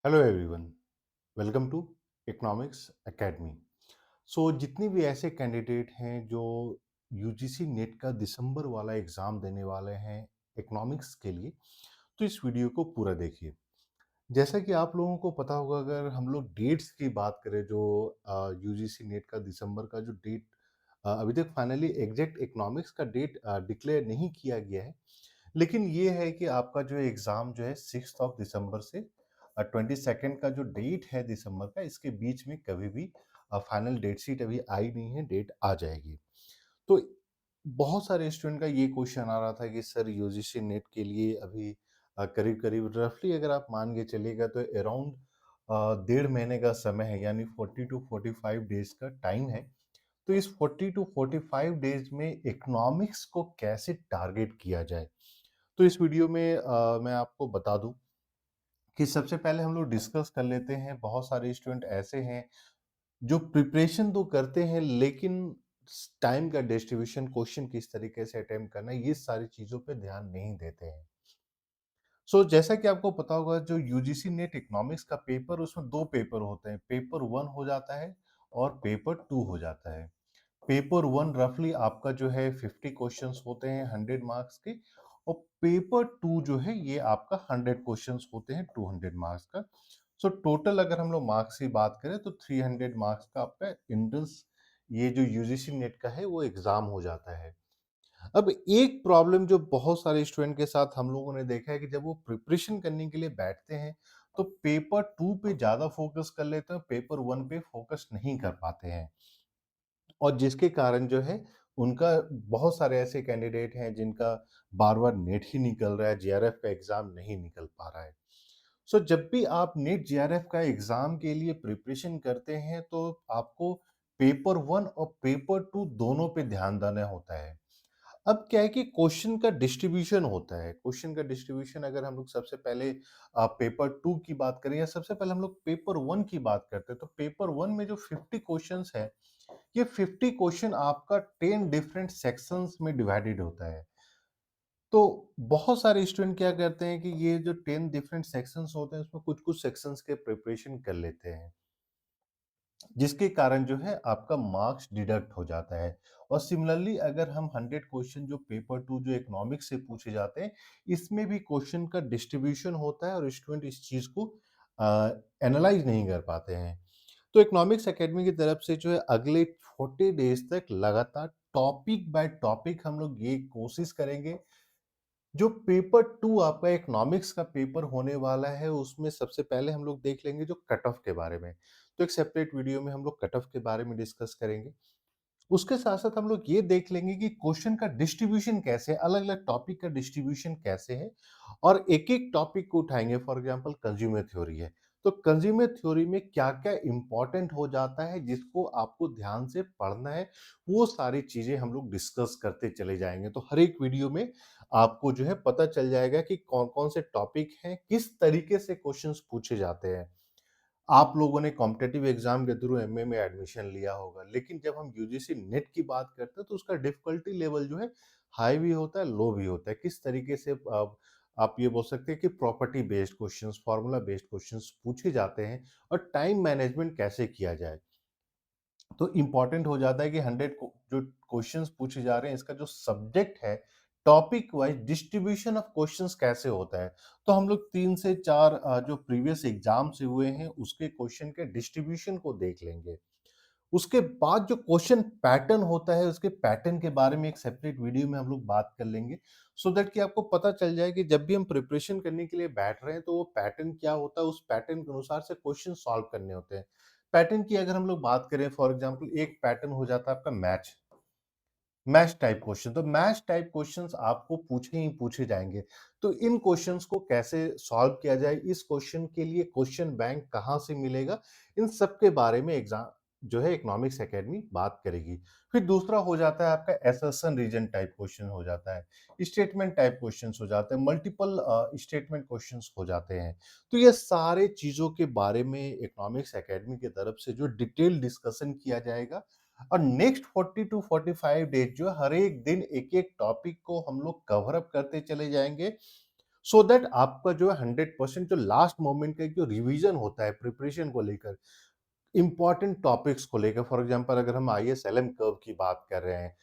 Hello everyone, welcome to economics academy. जितने भी ऐसे कैंडिडेट हैं जो यूजीसी नेट का दिसंबर वाला एग्ज़ाम देने वाले हैं इकोनॉमिक्स के लिए, तो इस वीडियो को पूरा देखिए। जैसा कि आप लोगों को पता होगा, अगर हम लोग डेट्स की बात करें जो यूजीसी नेट का दिसंबर का जो डेट अभी तक फाइनली एग्जैक्ट इकोनॉमिक्स का डेट डिक्लेयर नहीं किया गया है। लेकिन ये है कि आपका जो एग्ज़ाम जो है 6th ऑफ दिसंबर से 22nd का जो डेट है दिसंबर का, इसके बीच में कभी भी फाइनल डेट शीट अभी आई नहीं है, डेट आ जाएगी। तो बहुत सारे स्टूडेंट का ये क्वेश्चन आ रहा था कि सर यूजीसी नेट के लिए अभी करीब-करीब रफली अगर आप मान के चलिएगा तो अराउंड 1.5 महीने का समय है, यानी 40 टू 45 डेज़ का टाइम है। तो इस 40 टू 45 डेज़ में इकोनॉमिक्स को कैसे टारगेट किया जाए? तो इस वीडियो में मैं आपको बता दूं कि सबसे पहले हम लोग डिस्कस कर लेते हैं। बहुत सारे स्टूडेंट ऐसे हैं जो प्रिपरेशन तो करते हैं, लेकिन टाइम का डिस्ट्रीब्यूशन, क्वेश्चन किस तरीके से अटेम्प्ट करना है, ये सारी चीज़ों पे ध्यान नहीं देते हैं। जैसा कि आपको पता होगा, जो यूजीसी नेट इकोनॉमिक्स का पेपर, उसमें 2 पेपर होते हैं। पेपर 1 हो जाता है और पेपर 2 हो जाता है। पेपर 1 रफली आपका जो है 50 क्वेश्चंस होते हैं 100 मार्क्स के, और पेपर 2 जो है ये आपका 100 क्वेश्चंस होते हैं 200 मार्क्स का। टोटल अगर हम लोग मार्क्स की बात करें तो 300 मार्क्स का आपका एंट्रेंस, ये जो यूजीसी नेट का है वो एग्जाम हो जाता है। अब एक प्रॉब्लम जो बहुत सारे स्टूडेंट के साथ हम लोगों ने देखा है कि जब वो प्रिपरेशन करने के लिए बैठते हैं तो पेपर 2 पे ज्यादा फोकस कर लेते हैं, पेपर 1 पे फोकस नहीं कर पाते हैं। और जिसके कारण जो है उनका, बहुत सारे ऐसे कैंडिडेट हैं जिनका बार-बार नेट ही निकल रहा है, जेआरएफ का एग्ज़ाम नहीं निकल पा रहा है। जब भी आप नेट जेआरएफ का एग्ज़ाम के लिए प्रिपरेशन करते हैं तो आपको पेपर 1 और पेपर 2 दोनों पे ध्यान देना होता है। अब क्या है कि क्वेश्चन का डिस्ट्रीब्यूशन होता है। क्वेश्चन का डिस्ट्रीब्यूशन अगर हम लोग सबसे पहले पेपर 2 की बात करें या सबसे पहले हम लोग पेपर 1 की बात करते हैं, तो पेपर 1 में जो 50 क्वेश्चंस हैं, ये 50 क्वेश्चन आपका 10 डिफरेंट सेक्शंस में डिवाइडेड होता है। तो बहुत सारे स्टूडेंट क्या करते हैं कि ये जो 10 डिफरेंट सेक्शंस होते हैं, उसमें कुछ-कुछ सेक्शंस के प्रिपरेशन कर लेते हैं, जिसके कारण जो है आपका मार्क्स डिडक्ट हो जाता है। और सिमिलरली अगर हम 100 क्वेश्चन जो पेपर 2 जो इकोनॉमिक्स से पूछे जाते हैं, इसमें भी क्वेश्चन का डिस्ट्रीब्यूशन होता है और स्टूडेंट इस चीज़ को एनालाइज़ नहीं कर पाते हैं। तो इकोनॉमिक्स एकेडमी की तरफ से जो है अगले 40 डेज तक लगातार टॉपिक बाय टॉपिक हम लोग ये कोशिश करेंगे। जो पेपर 2 आपका इकोनॉमिक्स का पेपर होने वाला है, उसमें सबसे पहले हम लोग देख लेंगे जो कट ऑफ के बारे में। तो एक सेपरेट वीडियो में हम लोग कट ऑफ के बारे में डिस्कस करेंगे। उसके साथ-साथ हम लोग ये देख लेंगे कि क्वेश्चन का डिस्ट्रीब्यूशन कैसे है, अलग-अलग टॉपिक का डिस्ट्रीब्यूशन कैसे है, और एक-एक टॉपिक को उठाएँगे। फॉर एग्जांपल कंज्यूमर थ्योरी है, तो कंज्यूमर थ्योरी में क्या-क्या इम्पोर्टेंट हो जाता है जिसको आपको ध्यान से पढ़ना है, वो सारी चीज़ें हम लोग डिस्कस करते चले जाएँगे। तो हर एक वीडियो में आपको जो है पता चल जाएगा कि कौन-कौन से टॉपिक हैं, किस तरीके से क्वेश्चन्स पूछे जाते हैं। आप लोगों ने कॉम्पिटिटिव एग्जाम के थ्रू एमए में एडमिशन लिया होगा, लेकिन जब हम यूजीसी नेट की बात करते हैं तो उसका डिफिकल्टी लेवल जो है हाई भी होता है, लो भी होता है। किस तरीके से आप ये बोल सकते हैं कि property based questions, formula based questions पूछे जाते हैं, और टाइम मैनेजमेंट कैसे किया जाए। तो इम्पोर्टेंट हो जाता है कि 100 जो क्वेश्चंस पूछे जा रहे हैं, इसका जो सब्जेक्ट है, topic wise distribution of questions कैसे होता है। तो हम लोग 3 से 4 जो प्रीवियस एग्जाम से हुए हैं उसके क्वेश्चन के डिस्ट्रीब्यूशन को देख लेंगे। उसके बाद जो क्वेश्चन पैटर्न होता है, उसके पैटर्न के बारे में एक सेपरेट वीडियो में हम लोग बात कर लेंगे, सो दैट कि आपको पता चल जाए कि जब भी हम प्रिपरेशन करने के लिए बैठ रहे हैं तो वो पैटर्न क्या होता है, उस पैटर्न के अनुसार से क्वेश्चन सॉल्व करने होते हैं। पैटर्न की अगर हम लोग बात करें, फॉर एग्जांपल एक पैटर्न हो जाता है आपका मैच, मैच टाइप क्वेश्चन। तो मैच टाइप क्वेश्चंस आपको पूछे ही पूछे जाएंगे। तो इन क्वेश्चंस को कैसे सॉल्व किया जाए, इस क्वेश्चन के लिए क्वेश्चन बैंक कहाँ से मिलेगा, इन सब के बारे में एग्जाम जो है इकोनॉमिक्स एकेडमी बात करेगी। फिर दूसरा हो जाता है आपका एसर्शन रीजन टाइप क्वेश्चन हो जाता है, स्टेटमेंट टाइप क्वेश्चंस हो जाते हैं, मल्टीपल स्टेटमेंट क्वेश्चंस हो जाते हैं। तो ये सारे चीजों के बारे में इकोनॉमिक्स एकेडमी की तरफ से जो डिटेल डिस्कशन किया जाएगा, और नेक्स्ट 40 टू 45 डेज जो है हर एक दिन एक-एक टॉपिक को हम लोग कवर अप करते चले जाएँगे। सो दैट आपका जो है 100% जो लास्ट मोमेंट का एक जो रिवीजन होता है प्रिपरेशन को लेकर, इंपॉर्टेंट टॉपिक्स को लेकर, फॉर एग्जांपल अगर हम आईएस-एलएम कर्व की बात कर रहे हैं,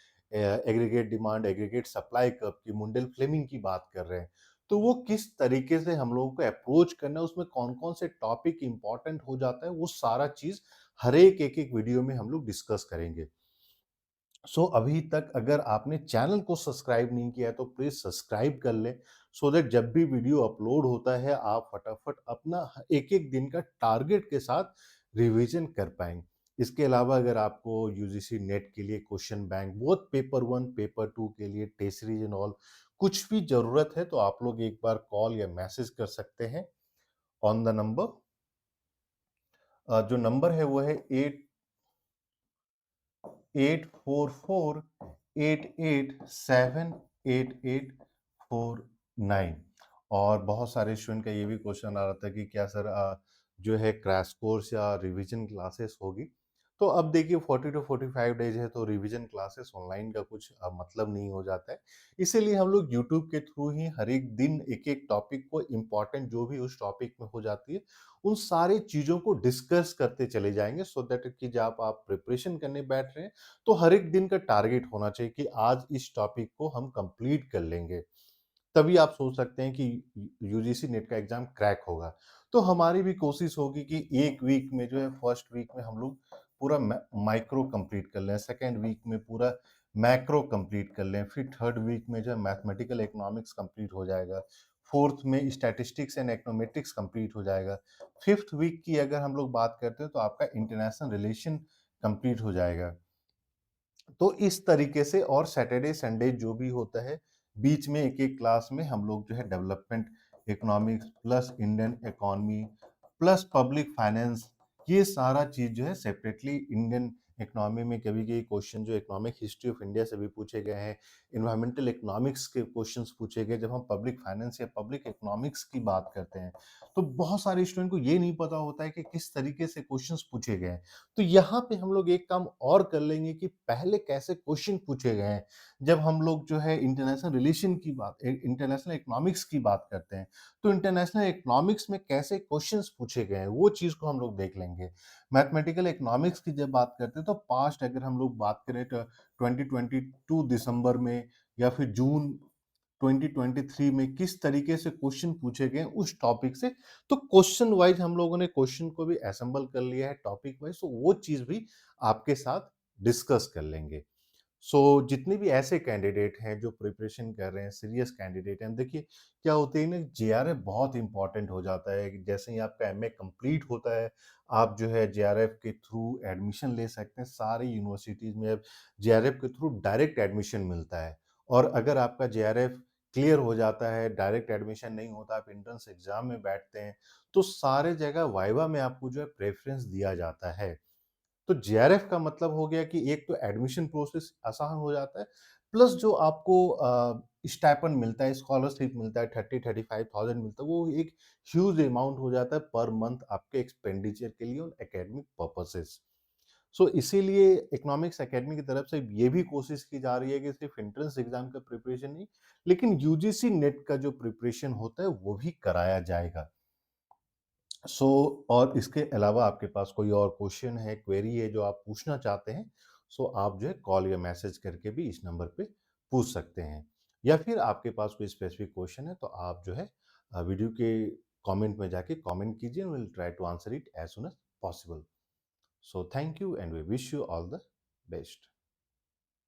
aggregate demand, aggregate supply curve की, मुंडेल-फ्लेमिंग की बात कर रहे हैं, तो वो किस तरीके से हम लोगों को अप्रोच करना है, उसमें कौन-कौन से टॉपिक इंपॉर्टेंट हो जाता है, वो सारा चीज़ हर एक वीडियो में हम लोग डिस्कस करेंगे। अभी तक अगर आपने चैनल को सब्सक्राइब नहीं किया है तो प्लीज सब्सक्राइब कर लें, सो दैट जब भी वीडियो अपलोड होता है आप फटाफट अपना एक एक दिन का टारगेट के साथ रिवीजन कर पाएंगे। इसके अलावा अगर आपको यूजीसी नेट के लिए question bank, both paper one paper two के लिए टेस्ट सीरीज एंड ऑल, कुछ भी जरूरत है तो आप लोग एक बार कॉल या मैसेज कर सकते हैं ऑन द नंबर। जो नंबर है वो है 84488788849। और बहुत सारे स्टूडेंट का ये भी क्वेश्चन आ रहा था कि क्या सर जो है क्रैश कोर्स या रिवीजन क्लासेस होगी। तो अब देखिए 40 to 45 डेज है तो रिवीजन क्लासेस ऑनलाइन का कुछ मतलब नहीं हो जाता है। इसीलिए हम लोग यूट्यूब के थ्रू ही हर एक दिन एक एक टॉपिक को, इम्पॉर्टेंट जो भी उस टॉपिक में हो जाती है, उन सारी चीज़ों को डिस्कस करते चले जाएंगे, सो दैट कि जब आप प्रिपरेशन करने बैठ रहे हैं तो हर एक दिन का टारगेट होना चाहिए कि आज इस टॉपिक को हम कंप्लीट कर लेंगे। तभी आप सोच सकते हैं कि यूजीसी नेट का एग्जाम क्रैक होगा। तो हमारी भी कोशिश होगी कि एक वीक में जो है, फर्स्ट वीक में हम लोग पूरा माइक्रो कंप्लीट कर लें, सेकेंड वीक में पूरा मैक्रो कंप्लीट कर लें, फिर थर्ड वीक में जो है मैथमेटिकल इकोनॉमिक्स कंप्लीट हो जाएगा, फोर्थ में स्टैटिस्टिक्स एंड इकोनोमेट्रिक्स कंप्लीट हो जाएगा, फिफ्थ वीक की अगर हम लोग बात करते हैं तो आपका इंटरनेशनल रिलेशन कंप्लीट हो जाएगा। तो इस तरीके से, और सैटरडे संडे जो भी होता है, बीच में एक एक क्लास में हम लोग जो है development economics plus Indian economy plus public finance, ये सारा चीज जो है सेपरेटली, इंडियन इकोनॉमी में कभी कभी क्वेश्चन जो इकोनॉमिक हिस्ट्री ऑफ इंडिया से भी पूछे गए हैं, इन्वायरमेंटल इकोनॉमिक्स के क्वेश्चंस पूछे गए जब हम पब्लिक फाइनेंस या पब्लिक इकोनॉमिक्स की बात करते हैं। तो बहुत सारे स्टूडेंट को ये नहीं पता होता है कि किस तरीके से क्वेश्चंस पूछे गए हैं। तो यहाँ पे हम लोग एक काम और कर लेंगे कि पहले कैसे क्वेश्चन पूछे गए हैं। जब हम लोग जो है इंटरनेशनल रिलेशन की बात, इंटरनेशनल इकोनॉमिक्स की बात करते हैं, तो इंटरनेशनल इकोनॉमिक्स में कैसे क्वेश्चंस पूछे गए हैं, वो चीज़ को हम लोग देख लेंगे। मैथमेटिकल इकोनॉमिक्स की जब बात करते हैं, तो पास्ट अगर हम लोग बात करें तो 2022 दिसंबर में या फिर जून 2023 में किस तरीके से क्वेश्चन पूछे गए उस टॉपिक से, तो क्वेश्चन वाइज हम लोगों ने क्वेश्चन को भी असेंबल कर लिया है टॉपिक वाइज, तो वो चीज भी आपके साथ डिस्कस कर लेंगे। जितने भी ऐसे कैंडिडेट हैं जो प्रिपरेशन कर रहे हैं, सीरियस कैंडिडेट हैं, देखिए क्या होते हैं ना, जेआरएफ बहुत इंपॉर्टेंट हो जाता है कि जैसे ही आपका एमए कंप्लीट होता है, आप जो है जेआरएफ के थ्रू एडमिशन ले सकते हैं सारी यूनिवर्सिटीज में। अब जेआरएफ के थ्रू डायरेक्ट एडमिशन मिलता है, और अगर आपका जेआरएफ क्लियर हो जाता है, डायरेक्ट एडमिशन नहीं होता, आप एंट्रेंस एग्जाम में बैठते हैं, तो सारे जगह वाइवा में आपको जो है प्रेफरेंस दिया जाता है। तो जेआरएफ का मतलब हो गया कि एक तो एडमिशन प्रोसेस आसान हो जाता है, प्लस जो आपको स्टाइपेंड मिलता है, स्कॉलरशिप मिलता है, 30-35,000 मिलता है, वो एक ह्यूज अमाउंट हो जाता है पर मंथ आपके एक्सपेंडिचर के लिए और एकेडमिक पर्पसेस। इसीलिए इकोनॉमिक्स एकेडमी की तरफ से ये भी कोशिश की जा रही है कि सिर्फ एंट्रेंस एग्जाम का प्रिपरेशन नहीं, लेकिन यूजीसी नेट का जो प्रिपरेशन होता है वो भी कराया जाएगा। सो और इसके अलावा आपके पास कोई और क्वेश्चन है, क्वेरी है जो आप पूछना चाहते हैं, आप जो है कॉल या मैसेज करके भी इस नंबर पे पूछ सकते हैं। या फिर आपके पास कोई स्पेसिफिक क्वेश्चन है तो आप जो है वीडियो के कमेंट में जाके कमेंट कीजिए, will try to answer it as soon as possible. Thank you and we wish you all the best.